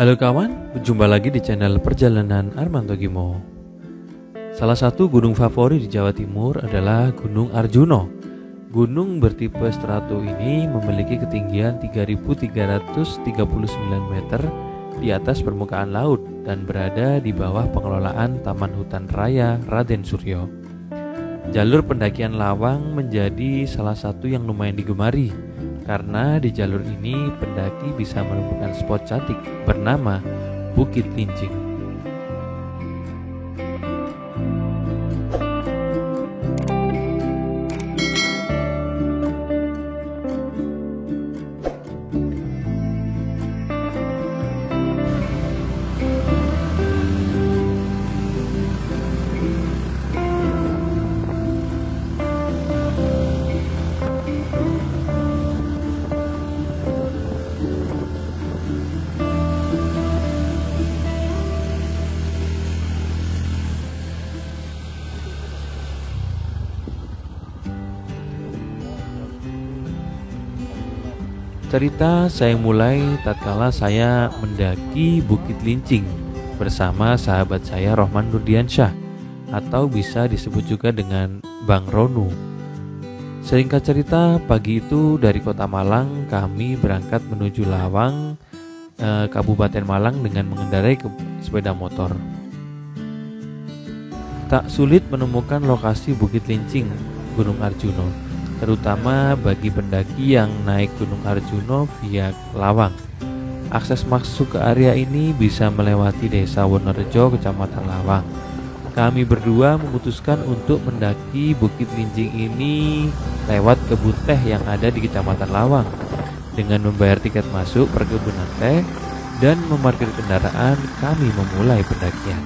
Halo kawan, berjumpa lagi di channel Perjalanan Armanto Gimo. Salah satu gunung favorit di Jawa Timur adalah Gunung Arjuno. Gunung bertipe strato ini memiliki ketinggian 3.339 meter di atas permukaan laut dan berada di bawah pengelolaan Taman Hutan Raya Raden Suryo. Jalur pendakian Lawang menjadi salah satu yang lumayan digemari karena di jalur ini pendaki bisa menemukan spot cantik bernama Bukit Lincing. Cerita saya mulai tatkala saya mendaki Bukit Lincing bersama sahabat saya Rohman Nurdiansyah atau bisa disebut juga dengan Bang Ronu. Singkat cerita, pagi itu dari kota Malang kami berangkat menuju Lawang, Kabupaten Malang dengan mengendarai sepeda motor. Tak sulit menemukan lokasi Bukit Lincing, Gunung Arjuno, terutama bagi pendaki yang naik Gunung Arjuno via Lawang. Akses masuk ke area ini bisa melewati Desa Wonorejo, Kecamatan Lawang. Kami berdua memutuskan untuk mendaki Bukit Lincing ini lewat kebun teh yang ada di Kecamatan Lawang dengan membayar tiket masuk perkebunan teh dan memarkir kendaraan. Kami memulai pendakian.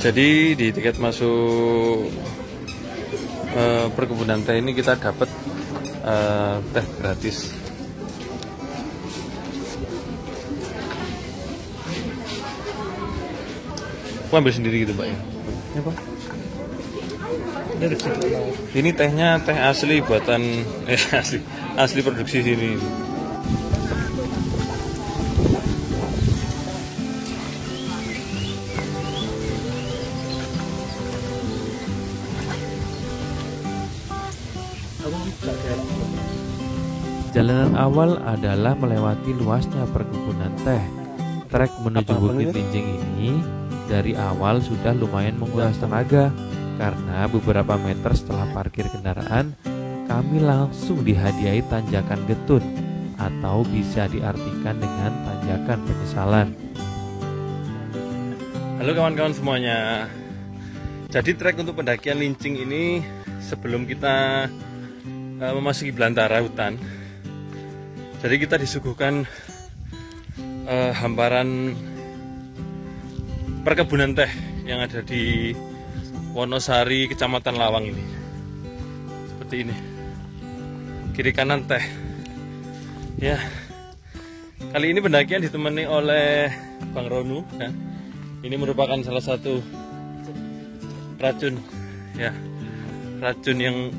Jadi di tiket masuk perkebunan teh ini kita dapat teh gratis. Aku ambil sendiri gitu Mbak ya? Ini apa? Ini tehnya teh asli buatan asli produksi sini. Jalanan awal adalah melewati luasnya perkebunan teh. Trek menuju Bukit Lincing ini dari awal sudah lumayan menguras tenaga karena beberapa meter setelah parkir kendaraan kami langsung dihadiahi tanjakan getun atau bisa diartikan dengan tanjakan penyesalan. Halo kawan-kawan semuanya. Jadi trek untuk pendakian Lincing ini sebelum kita memasuki belantara hutan, jadi kita disuguhkan hamparan perkebunan teh yang ada di Wonosari, Kecamatan Lawang ini. Seperti ini. Kiri kanan teh. Ya. Kali ini pendakian ditemani oleh Bang Ronu. Ya. Ini merupakan salah satu racun, ya, racun yang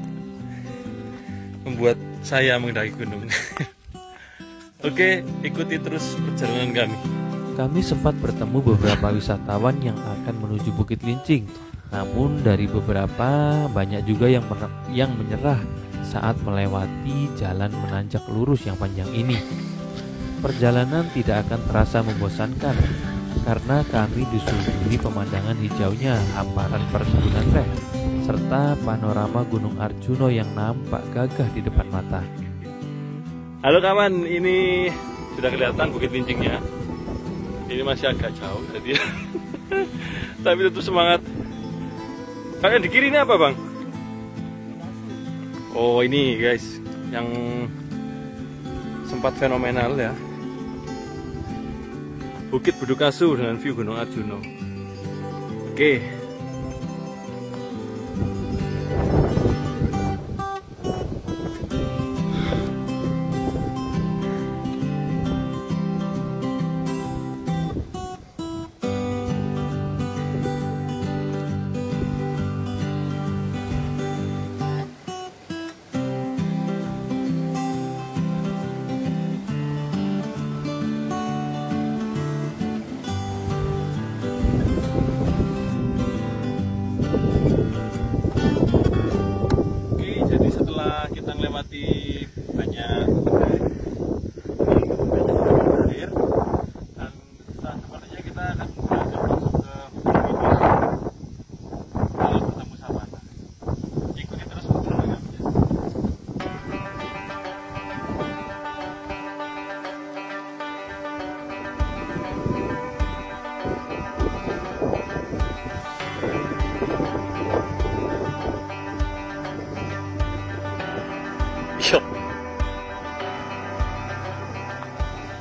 membuat saya mendaki gunung. Oke, ikuti terus perjalanan kami. Kami sempat bertemu beberapa wisatawan yang akan menuju Bukit Lincing. Namun dari beberapa banyak juga yang menyerah saat melewati jalan menanjak lurus yang panjang ini. Perjalanan tidak akan terasa membosankan karena kami disuguhi pemandangan hijaunya hamparan perkebunan teh serta panorama Gunung Arjuno yang nampak gagah di depan mata. Halo kawan, ini sudah kelihatan Bukit Lincingnya. Ini masih agak jauh tadi, tapi tetap semangat. Kalian di kiri ini apa bang? Oh ini guys, yang sempat fenomenal ya, Bukit Bedukasu dengan view Gunung Arjuno. Oke.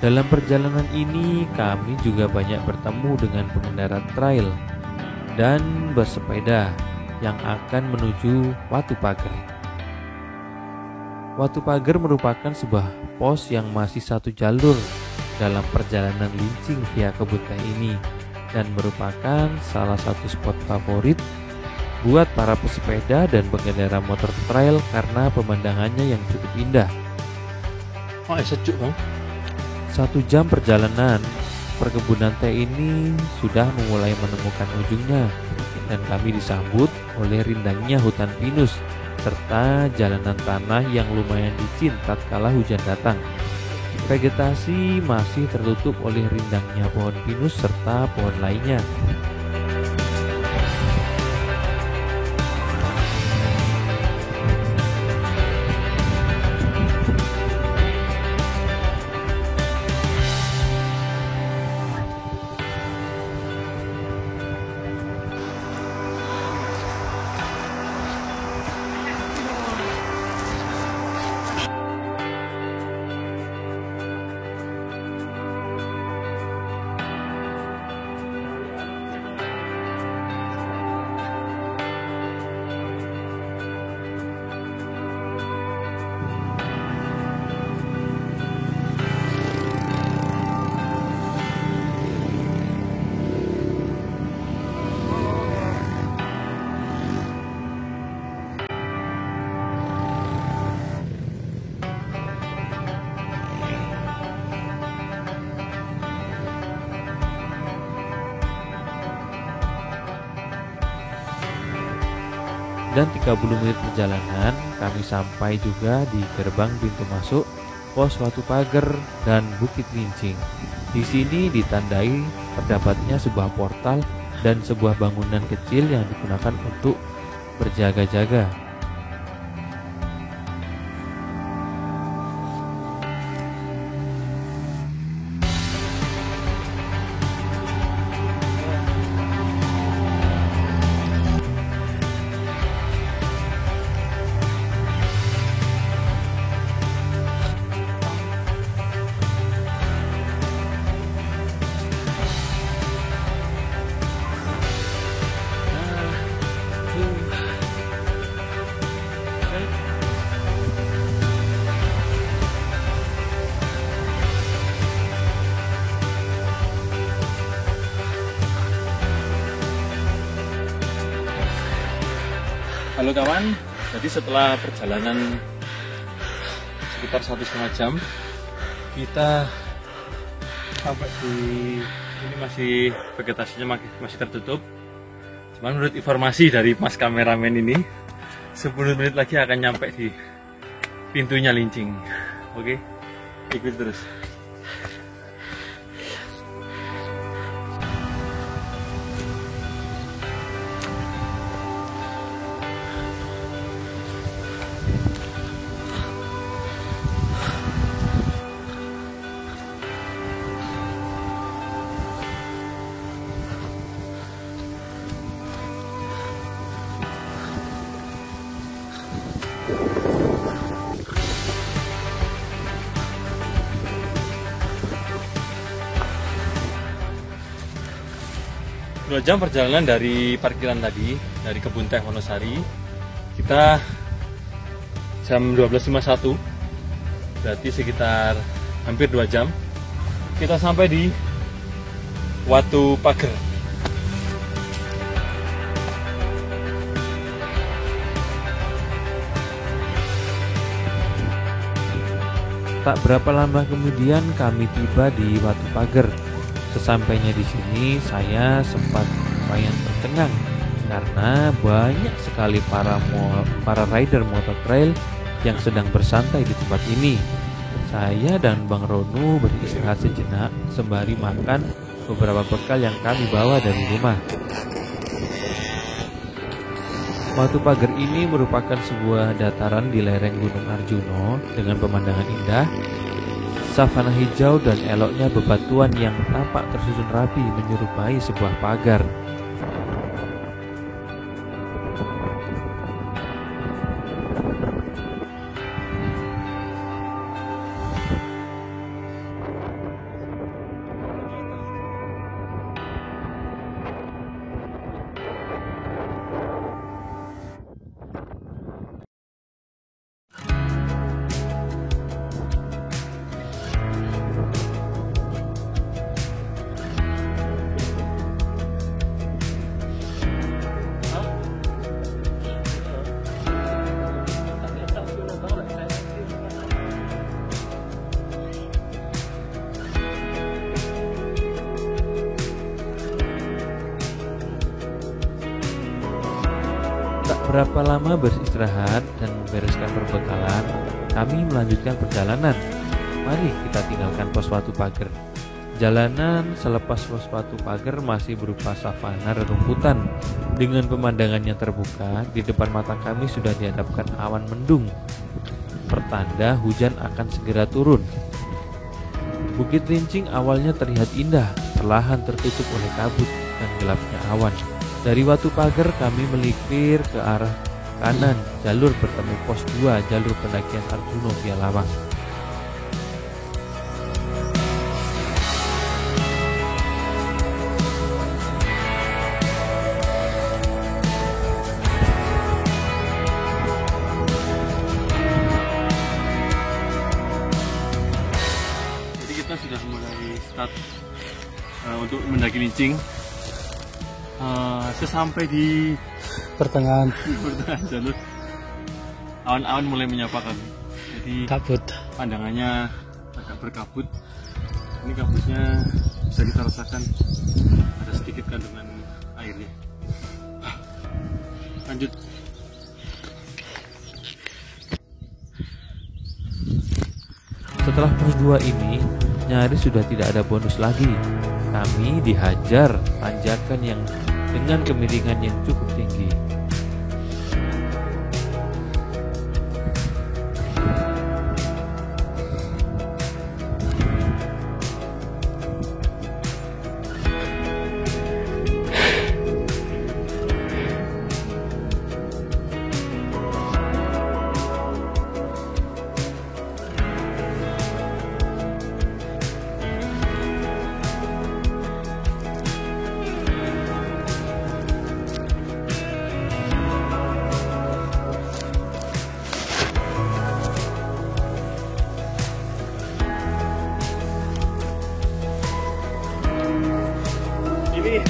Dalam perjalanan ini kami juga banyak bertemu dengan pengendara trail dan bersepeda yang akan menuju Watu Pager. Watu Pager merupakan sebuah pos yang masih satu jalur dalam perjalanan lincing via kebun teh ini dan merupakan salah satu spot favorit buat para pesepeda dan pengendara motor trail karena pemandangannya yang cukup indah. Oh, sejuk bang. 1 jam perjalanan, perkebunan teh ini sudah mulai menemukan ujungnya dan kami disambut oleh rindangnya hutan pinus serta jalanan tanah yang lumayan licin tatkala hujan datang. Vegetasi masih tertutup oleh rindangnya pohon pinus serta pohon lainnya. Dan 30 menit perjalanan kami sampai juga di gerbang pintu masuk pos Watu Pager dan Bukit Lincing. Di sini ditandai terdapatnya sebuah portal dan sebuah bangunan kecil yang digunakan untuk berjaga-jaga. Halo kawan, jadi setelah perjalanan sekitar 1,5 jam kita sampai di ini, masih vegetasinya masih tertutup. Cuman menurut informasi dari mas kameramen ini 10 menit lagi akan nyampe di pintunya Lincing. Oke, ikut terus. 2 jam perjalanan dari parkiran tadi, dari kebun teh Wonosari. Kita jam 12.51, berarti sekitar hampir 2 jam kita sampai di Watu Pager. Tak berapa lama kemudian kami tiba di Watu Pager. Sesampainya di sini saya sempat lumayan tercengang karena banyak sekali para rider motor trail yang sedang bersantai di tempat ini. Saya dan Bang Ronu beristirahat sejenak sembari makan beberapa bekal yang kami bawa dari rumah. Watu Pager ini merupakan sebuah dataran di lereng Gunung Arjuno dengan pemandangan indah, savana hijau dan eloknya bebatuan yang tampak tersusun rapi menyerupai sebuah pagar. Tak berapa lama beristirahat dan membereskan perbekalan, kami melanjutkan perjalanan. Mari kita tinggalkan pos Watu Pager. Jalanan selepas pos Watu Pager masih berupa savana rerumputan. Dengan pemandangan yang terbuka, di depan mata kami sudah dihadapkan awan mendung, pertanda hujan akan segera turun. Bukit Lincing awalnya terlihat indah, perlahan tertutup oleh kabut dan gelapnya awan. Dari Watu Pager kami melipir ke arah kanan, jalur bertemu pos 2, jalur pendakian Arjuno via Lawang. Jadi kita sudah mulai start untuk mendaki Lincing. Sesampai di pertengahan jalur, awan-awan mulai menyapa kami. Jadi kabut, pandangannya agak berkabut. Ini kabutnya bisa kita rasakan ada sedikit kandungan airnya. Lanjut. Setelah pos 2 ini, nyaris sudah tidak ada bonus lagi. Kami dihajar tanjakan yang dengan kemiringan yang cukup tinggi. Ini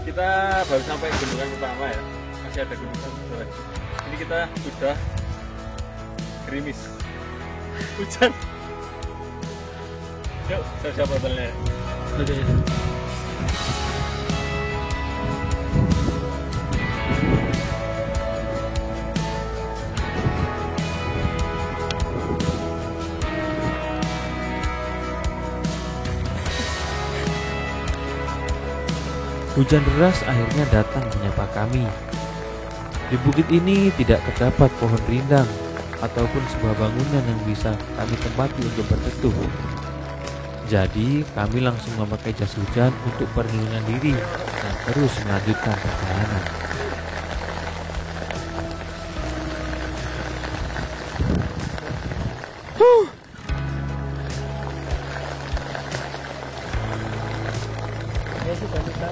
kita baru sampai gunungan pertama ya, masih ada gunungan lagi. Ini kita sudah gerimis, hujan. Yuk, siap-siap botolnya. oke. Hujan deras akhirnya datang menyapa kami. Di bukit ini tidak terdapat pohon rindang ataupun sebuah bangunan yang bisa kami tempati untuk berteduh. Jadi kami langsung memakai jas hujan untuk perlindungan diri dan terus melanjutkan perjalanan. Ya sudah kita.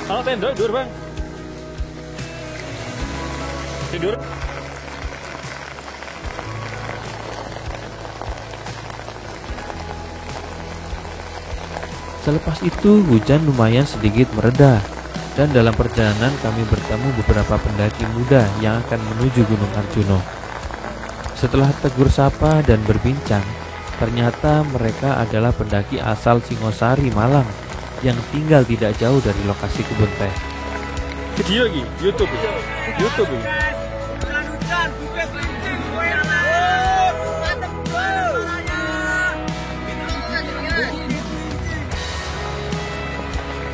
Halo tenda, tidur bang. Tidur. Selepas itu hujan lumayan sedikit mereda dan dalam perjalanan kami bertemu beberapa pendaki muda yang akan menuju Gunung Arjuno. Setelah tegur sapa dan berbincang, ternyata mereka adalah pendaki asal Singosari, Malang yang tinggal tidak jauh dari lokasi kebun teh. Video lagi, YouTube. YouTube ini.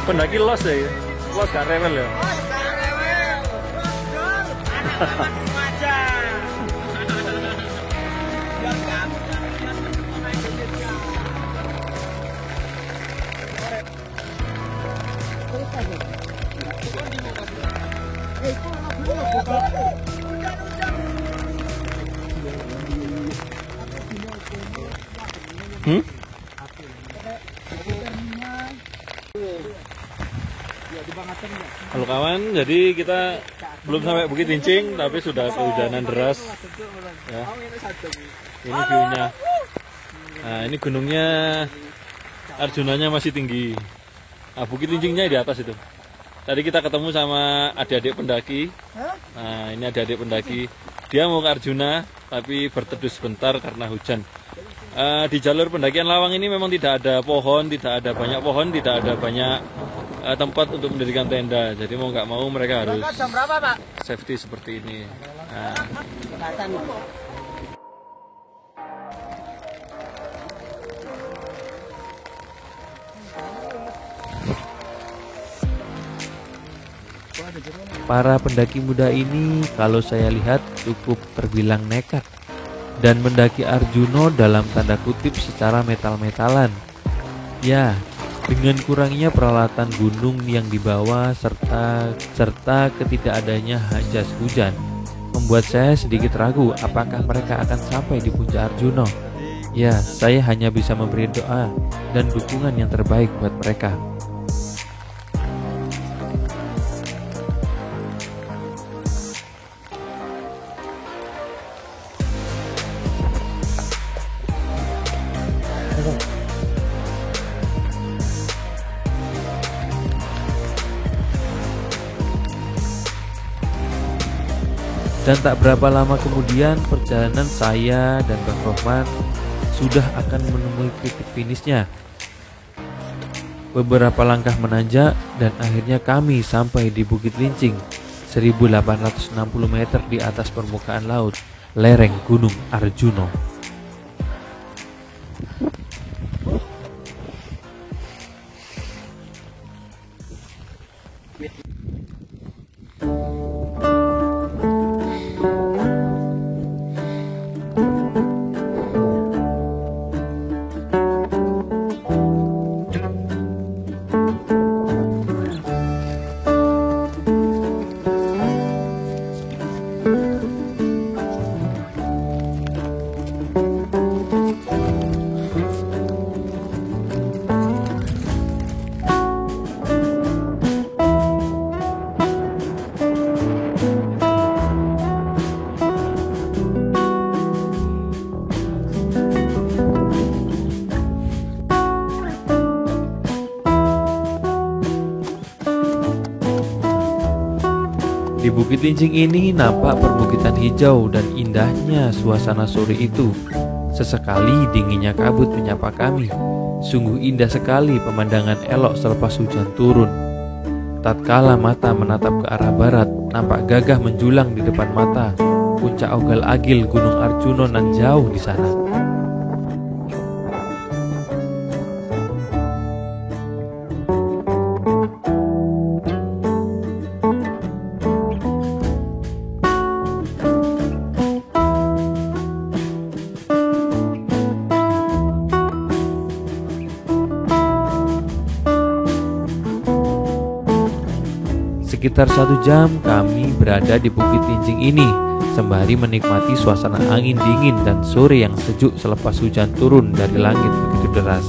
Pendaki los ya, los gak rewel ya. Halo kawan, jadi kita belum sampai Bukit Lincing tapi sudah kehujanan deras ya. Ini view-nya. Nah ini gunungnya Arjunanya masih tinggi. Nah Bukit Lincingnya di atas itu. Tadi kita ketemu sama adik-adik pendaki. Nah ini adik-adik pendaki. Dia mau ke Arjuna tapi berteduh sebentar karena hujan. Di jalur pendakian Lawang ini memang tidak ada pohon, tidak ada banyak pohon, tidak ada banyak tempat untuk mendirikan tenda. Jadi mau nggak mau mereka harus safety seperti ini. Nah. Para pendaki muda ini kalau saya lihat cukup terbilang nekat dan mendaki Arjuna dalam tanda kutip secara metal-metalan. Ya, dengan kurangnya peralatan gunung yang dibawa serta ketidakadanya jas hujan membuat saya sedikit ragu apakah mereka akan sampai di puncak Arjuna. Ya, saya hanya bisa memberi doa dan dukungan yang terbaik buat mereka. Dan tak berapa lama kemudian perjalanan saya dan Bang Rohman sudah akan menemui titik finishnya. Beberapa langkah menanjak dan akhirnya kami sampai di Bukit Lincing, 1860 meter di atas permukaan laut, lereng Gunung Arjuna. Di Bukit Lincing ini nampak perbukitan hijau dan indahnya suasana sore itu. Sesekali dinginnya kabut menyapa kami. Sungguh indah sekali pemandangan elok selepas hujan turun. Tatkala mata menatap ke arah barat, nampak gagah menjulang di depan mata. Puncak Ogal-Agil Gunung Arjuna nan jauh di sana. Sekitar 1 jam kami berada di Bukit Lincing ini, sembari menikmati suasana angin dingin dan sore yang sejuk selepas hujan turun dari langit begitu deras.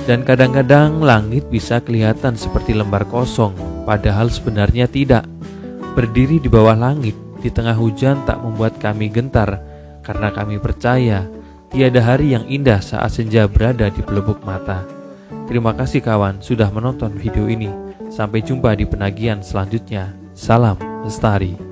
Dan kadang-kadang langit bisa kelihatan seperti lembar kosong, padahal sebenarnya tidak. Berdiri di bawah langit, di tengah hujan tak membuat kami gentar, karena kami percaya tiada hari yang indah saat senja berada di pelupuk mata. Terima kasih kawan sudah menonton video ini. Sampai jumpa di penagihan selanjutnya. Salam Lestari.